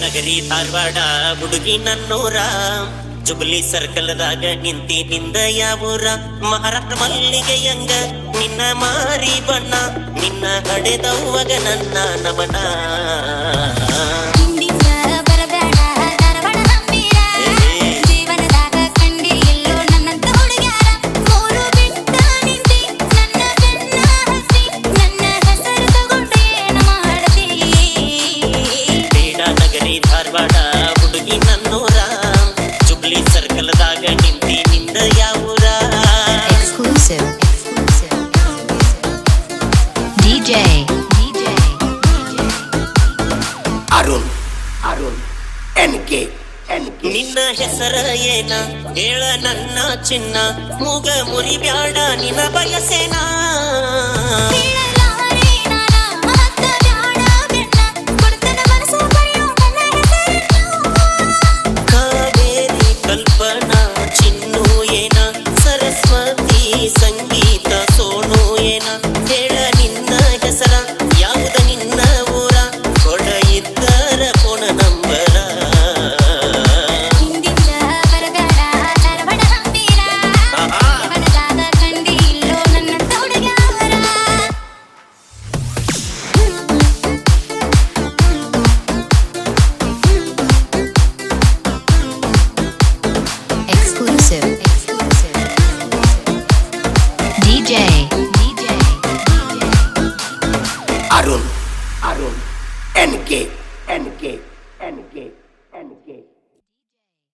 ನಗರಿ ಧಾರವಾಡ ಹುಡುಗಿ ನನ್ನೂರ ಜುಬ್ಲಿ ಸರ್ಕಲ್ದಾಗ ನಿಂದ ಯಾವೂರ ಮಹಾರಾಷ್ಟ್ರ ಮಲ್ಲಿಗೆಯಂಗ ನಿನ್ನ ಮಾರಿ ಬಣ್ಣ ನಿನ್ನ ಹಡೆದವ್ವಗ ನನ್ನ ನಮನ ಧಾರವಾಡ ಹುಡುಗಿ ನನ್ನೂರ ಜುಬ್ಲಿ ಸರ್ಕಲ್ದಾಗ ನಿಂದ ಯಾವೂರ ಅರುಣ್ ಎನ್ಕೆ ನಿನ್ನ ಹೆಸರ ಏನ ಹೇಳ ನನ್ನ ಚಿನ್ನ ಮೂಗ ಮುರಿಬ್ಯಾಡ ನಿನ್ನ ಬಯಸೇನಾ ಸಂಗೀತ ಸೋನು ಏನ ಹೇಳ ನಿನ್ನ ಹೆಸರ ಯಾವುದು ನಿನ್ನ ಊರ ಕೊಡ ಇದ್ದರ ಫೋನ್ ನಂಬರ ಅರುಣ್ ಎನ್ಕೆ